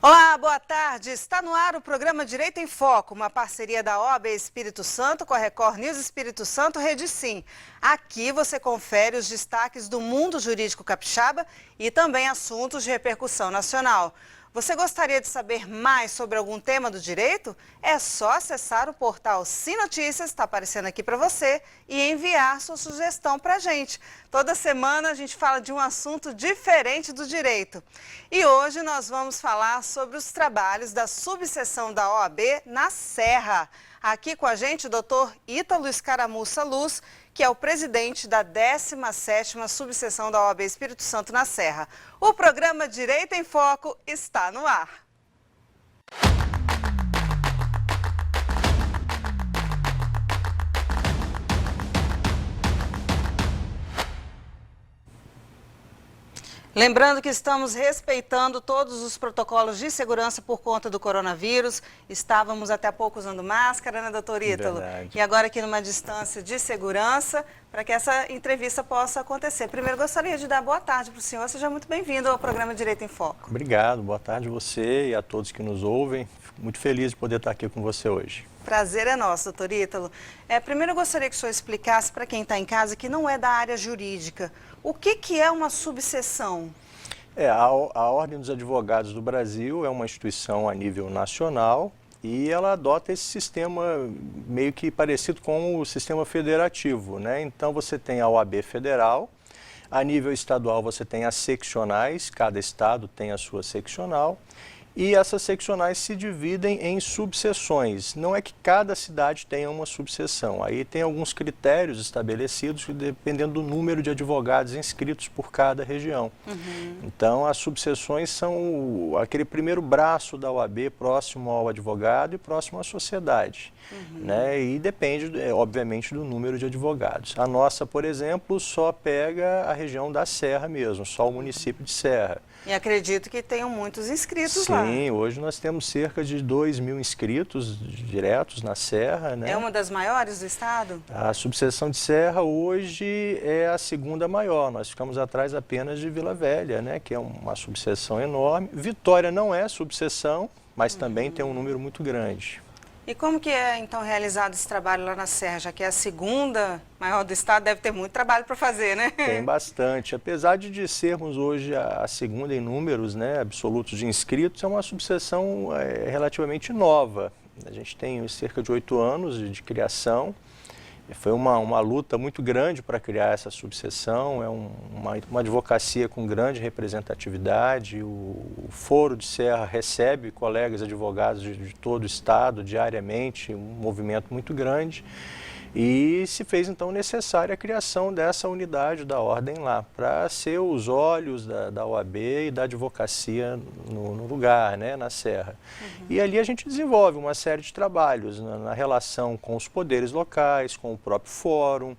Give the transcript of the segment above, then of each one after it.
Olá, boa tarde. Está no ar o programa Direito em Foco, uma parceria da OAB Espírito Santo com a Record News Espírito Santo Rede Sim. Aqui você confere os destaques do mundo jurídico capixaba e também assuntos de repercussão nacional. Você gostaria de saber mais sobre algum tema do direito? É só acessar o portal Sim Notícias, está aparecendo aqui para você, e enviar sua sugestão para a gente. Toda semana a gente fala de um assunto diferente do direito. E hoje nós vamos falar sobre os trabalhos da subseção da OAB na Serra. Aqui com a gente o doutor Ítalo Escaramuça Luz, que é o presidente da 17ª subseção da OAB Espírito Santo na Serra. O programa Direito em Foco está no ar. Lembrando que estamos respeitando todos os protocolos de segurança por conta do coronavírus. Estávamos até há pouco usando máscara, né, doutor Ítalo? Verdade. E agora aqui numa distância de segurança, para que essa entrevista possa acontecer. Primeiro, gostaria de dar boa tarde para o senhor. Seja muito bem-vindo ao programa Direito em Foco. Obrigado, boa tarde a você e a todos que nos ouvem. Fico muito feliz de poder estar aqui com você hoje. Prazer é nosso, doutor Ítalo. Primeiro, eu gostaria que o senhor explicasse para quem está em casa que não é da área jurídica. O que é uma subseção? A Ordem dos Advogados do Brasil é uma instituição a nível nacional e ela adota esse sistema meio que parecido com o sistema federativo, né? Então você tem a OAB federal, a nível estadual você tem as seccionais, cada estado tem a sua seccional. E essas seccionais se dividem em subseções. Não é que cada cidade tenha uma subseção. Aí tem alguns critérios estabelecidos dependendo do número de advogados inscritos por cada região. Então, as subseções são aquele primeiro braço da OAB próximo ao advogado e próximo à sociedade. Né? E depende, obviamente, do número de advogados. A nossa, por exemplo, só pega a região da Serra mesmo, só o município de Serra. E acredito que tenham muitos inscritos lá. Sim, hoje nós temos cerca de 2.000 inscritos diretos na Serra, né? É uma das maiores do estado? A subseção de Serra hoje é a segunda maior. Nós ficamos atrás apenas de Vila Velha, né? Que é uma subseção enorme. Vitória não é subseção, mas também tem um número muito grande. E como que é, então, realizado esse trabalho lá na Serra? Já que é a segunda maior do estado, deve ter muito trabalho para fazer, né? Tem bastante. Apesar de sermos hoje a segunda em números, né, absolutos de inscritos, é uma subseção relativamente nova. A gente tem cerca de 8 anos de criação. Foi uma luta muito grande para criar essa subseção, é uma advocacia com grande representatividade. O Foro de Serra recebe colegas advogados de todo o estado diariamente, um movimento muito grande. E se fez então necessária a criação dessa unidade da ordem lá, para ser os olhos da OAB e da advocacia no lugar, né, na Serra. E ali a gente desenvolve uma série de trabalhos na relação com os poderes locais, com o próprio fórum,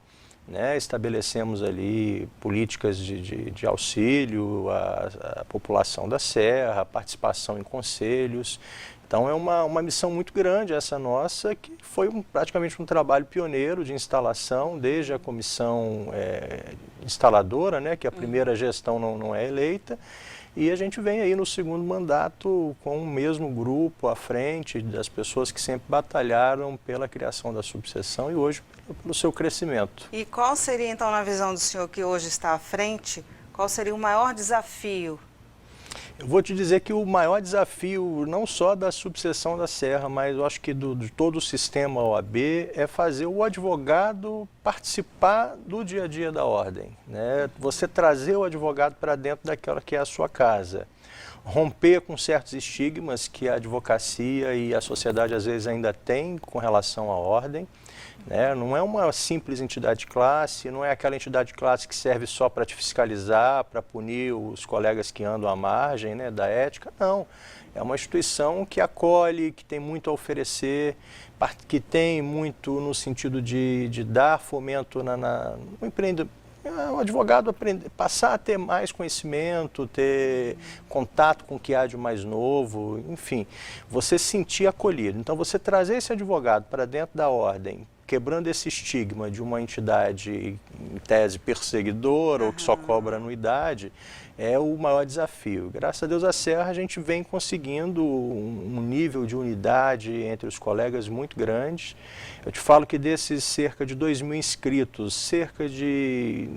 né, estabelecemos ali políticas de auxílio à população da Serra, participação em conselhos. Então é uma missão muito grande essa nossa, que foi praticamente um trabalho pioneiro de instalação, desde a comissão instaladora, né, que a primeira gestão não é eleita, e a gente vem aí no segundo mandato com o mesmo grupo à frente, das pessoas que sempre batalharam pela criação da subseção e hoje pelo seu crescimento. E qual seria, então, na visão do senhor que hoje está à frente, qual seria o maior desafio? Eu vou te dizer que o maior desafio, não só da subseção da Serra, mas eu acho que de todo o sistema OAB, é fazer o advogado participar do dia a dia da ordem, né? Você trazer o advogado para dentro daquela que é a sua casa. Romper com certos estigmas que a advocacia e a sociedade às vezes ainda tem com relação à ordem. Né? Não é uma simples entidade de classe, não é aquela entidade de classe que serve só para te fiscalizar, para punir os colegas que andam à margem, né, da ética, não. É uma instituição que acolhe, que tem muito a oferecer, que tem muito no sentido de dar fomento no empreendimento. O advogado passar a ter mais conhecimento, ter contato com o que há de mais novo, enfim, você se sentir acolhido. Então, você trazer esse advogado para dentro da ordem, quebrando esse estigma de uma entidade, em tese, perseguidora ou que só cobra anuidade, é o maior desafio. Graças a Deus, a Serra, a gente vem conseguindo um nível de unidade entre os colegas muito grande. Eu te falo que desses cerca de 2.000 inscritos, cerca de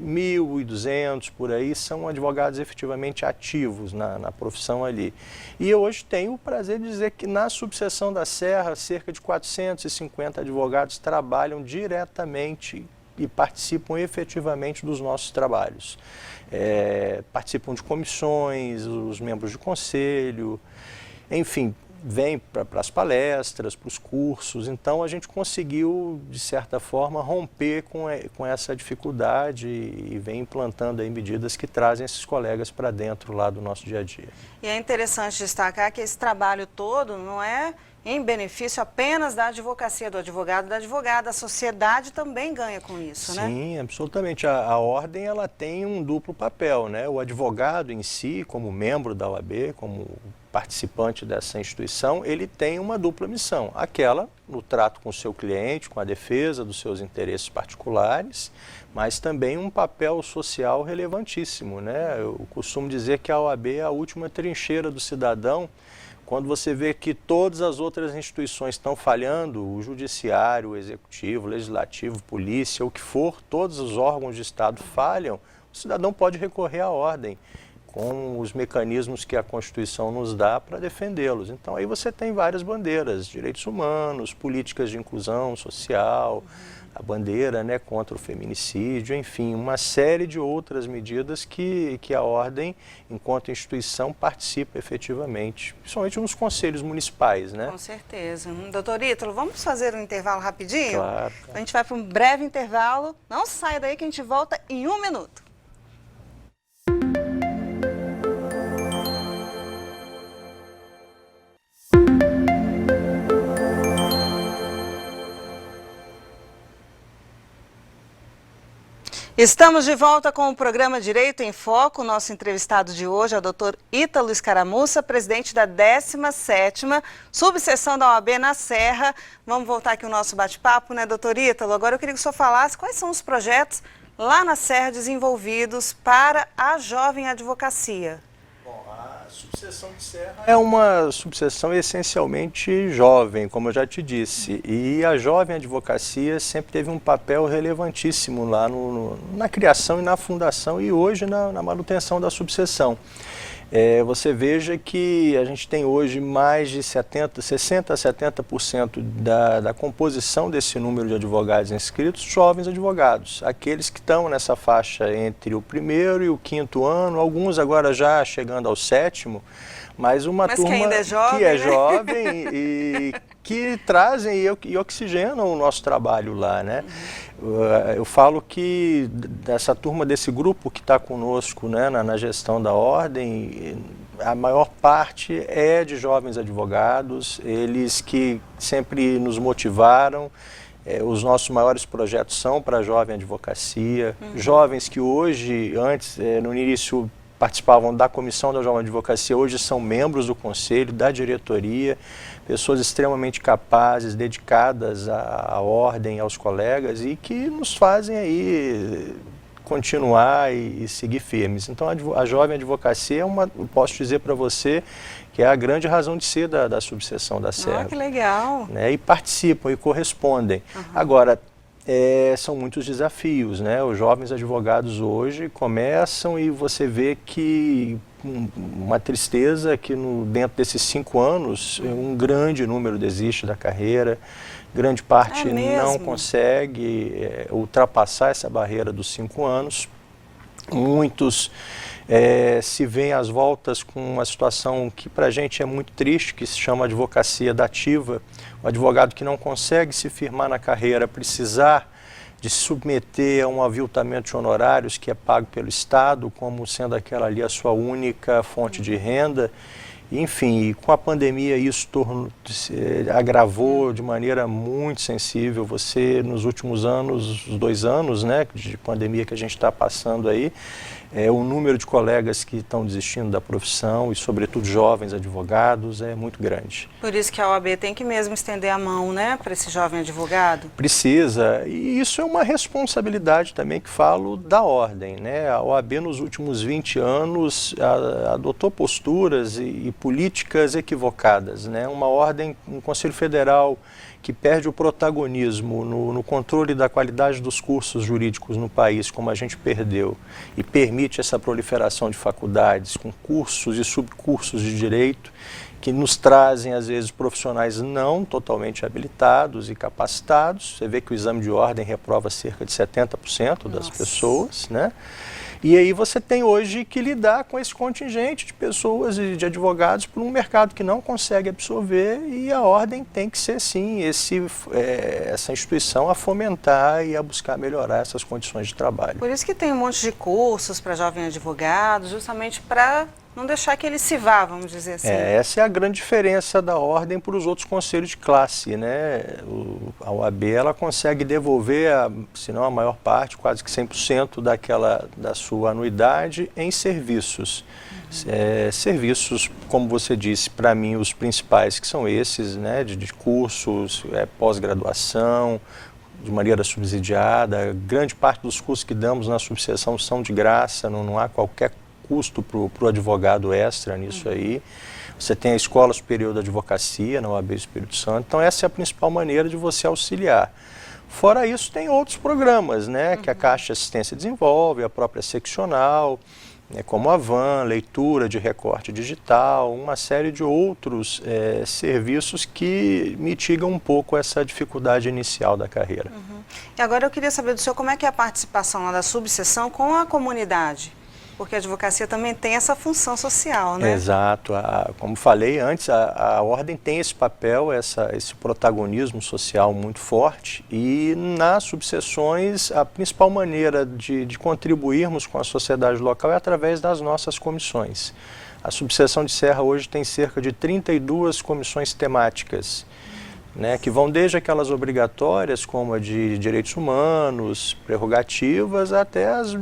1.200 por aí são advogados efetivamente ativos na profissão ali. E eu hoje tenho o prazer de dizer que na subseção da Serra, cerca de 450 advogados trabalham diretamente e participam efetivamente dos nossos trabalhos. Participam de comissões, os membros de conselho, enfim, vem para as palestras, para os cursos. Então a gente conseguiu, de certa forma, romper com essa dificuldade e vem implantando aí medidas que trazem esses colegas para dentro lá do nosso dia a dia. E é interessante destacar que esse trabalho todo não é em benefício apenas da advocacia, do advogado e da advogada. A sociedade também ganha com isso, né? Sim, absolutamente. A ordem ela tem um duplo papel, né? O advogado em si, como membro da OAB, como participante dessa instituição, ele tem uma dupla missão. Aquela no trato com o seu cliente, com a defesa dos seus interesses particulares, mas também um papel social relevantíssimo, né? Eu costumo dizer que a OAB é a última trincheira do cidadão. Quando você vê que todas as outras instituições estão falhando, o judiciário, o executivo, o legislativo, polícia, o que for, todos os órgãos de Estado falham, o cidadão pode recorrer à ordem com os mecanismos que a Constituição nos dá para defendê-los. Então aí você tem várias bandeiras, direitos humanos, políticas de inclusão social, a bandeira, né, contra o feminicídio, enfim, uma série de outras medidas que a ordem, enquanto instituição, participa efetivamente, principalmente nos conselhos municipais, né? Com certeza. Doutor Ítalo, vamos fazer um intervalo rapidinho? Claro. A gente vai para um breve intervalo. Não saia daí que a gente volta em 1 minuto. Estamos de volta com o programa Direito em Foco. Nosso entrevistado de hoje é o doutor Ítalo Escaramuça, presidente da 17ª subseção da OAB na Serra. Vamos voltar aqui o nosso bate-papo, né, doutor Ítalo? Agora eu queria que o senhor falasse quais são os projetos lá na Serra desenvolvidos para a jovem advocacia. A subseção de Serra é uma subseção essencialmente jovem, como eu já te disse, e a jovem advocacia sempre teve um papel relevantíssimo lá na criação e na fundação e hoje na manutenção da subseção. Você veja que a gente tem hoje mais de 60% a 70% da composição desse número de advogados inscritos, jovens advogados, aqueles que estão nessa faixa entre o 1º e o 5º ano, alguns agora já chegando ao 7º, mas uma turma que ainda é jovem, que é né? jovem e que trazem e oxigenam o nosso trabalho lá, né? Eu falo que dessa turma, desse grupo que está conosco, né, na gestão da ordem, a maior parte é de jovens advogados, eles que sempre nos motivaram. Os nossos maiores projetos são para a jovem advocacia, jovens que hoje, antes, no início, participavam da comissão da jovem advocacia, hoje são membros do conselho, da diretoria, pessoas extremamente capazes, dedicadas à ordem, aos colegas e que nos fazem aí continuar e seguir firmes. Então a jovem advocacia eu posso dizer para você que é a grande razão de ser da subseção da Serra. Que legal! Né? E participam e correspondem. Agora, são muitos desafios, né? Os jovens advogados hoje começam e você vê que uma tristeza que dentro desses 5 anos um grande número desiste da carreira, grande parte não consegue ultrapassar essa barreira dos 5 anos. Muitos se veem às voltas com uma situação que para a gente é muito triste, que se chama advocacia dativa. O advogado que não consegue se firmar na carreira, precisar de se submeter a um aviltamento de honorários que é pago pelo Estado, como sendo aquela ali a sua única fonte de renda. Enfim, com a pandemia isso agravou de maneira muito sensível. Você, nos últimos anos, os 2 anos, né, de pandemia que a gente está passando aí, O número de colegas que estão desistindo da profissão e, sobretudo, jovens advogados é muito grande. Por isso que a OAB tem que mesmo estender a mão, né, para esse jovem advogado? Precisa, e isso é uma responsabilidade também que falo da ordem, né? A OAB nos últimos 20 anos adotou posturas e políticas equivocadas, né? Uma ordem, um Conselho Federal que perde o protagonismo no controle da qualidade dos cursos jurídicos no país, como a gente perdeu, e permite essa proliferação de faculdades com cursos e subcursos de direito, que nos trazem, às vezes, profissionais não totalmente habilitados e capacitados. Você vê que o exame de ordem reprova cerca de 70% das pessoas, né? E aí você tem hoje que lidar com esse contingente de pessoas e de advogados por um mercado que não consegue absorver, e a ordem tem que ser, sim, essa instituição a fomentar e a buscar melhorar essas condições de trabalho. Por isso que tem um monte de cursos para jovem advogado, justamente para não deixar que ele se vá, vamos dizer assim. Essa é a grande diferença da ordem para os outros conselhos de classe, né? A OAB, ela consegue devolver, se não a maior parte, quase que 100% da sua anuidade em serviços. Serviços, como você disse, para mim os principais, que são esses, né? De cursos, pós-graduação, de maneira subsidiada. Grande parte dos cursos que damos na subseção são de graça, não há qualquer custo para o advogado extra nisso aí. Você tem a Escola Superior da Advocacia na OAB Espírito Santo, então essa é a principal maneira de você auxiliar. Fora isso, tem outros programas, né, que a Caixa de Assistência desenvolve, a própria seccional, como a VAN, leitura de recorte digital, uma série de outros serviços que mitigam um pouco essa dificuldade inicial da carreira. E agora eu queria saber do senhor como é que é a participação lá da subseção com a comunidade. Porque a advocacia também tem essa função social, né? Exato. Como falei antes, a ordem tem esse papel, esse protagonismo social muito forte, e nas subseções a principal maneira de contribuirmos com a sociedade local é através das nossas comissões. A subseção de Serra hoje tem cerca de 32 comissões temáticas, né, que vão desde aquelas obrigatórias, como a de direitos humanos, prerrogativas, até as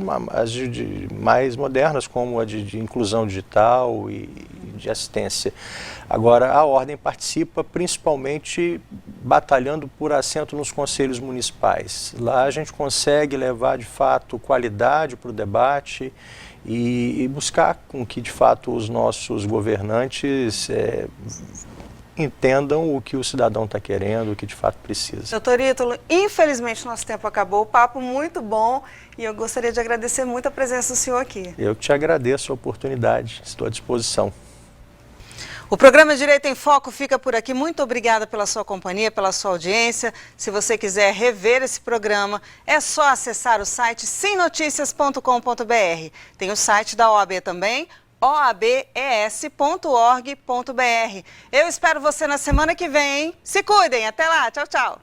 mais modernas, como a de inclusão digital e de assistência. Agora, a ordem participa principalmente batalhando por assento nos conselhos municipais. Lá a gente consegue levar, de fato, qualidade para o debate e buscar com que, de fato, os nossos governantes entendam o que o cidadão está querendo, o que de fato precisa. Doutor Ítalo, infelizmente nosso tempo acabou, o papo muito bom, e eu gostaria de agradecer muito a presença do senhor aqui. Eu te agradeço a oportunidade, estou à disposição. O programa Direito em Foco fica por aqui. Muito obrigada pela sua companhia, pela sua audiência. Se você quiser rever esse programa, é só acessar o site simnoticias.com.br. Tem o site da OAB também, oabes.org.br. Eu espero você na semana que vem, hein? Se cuidem, até lá, tchau, tchau.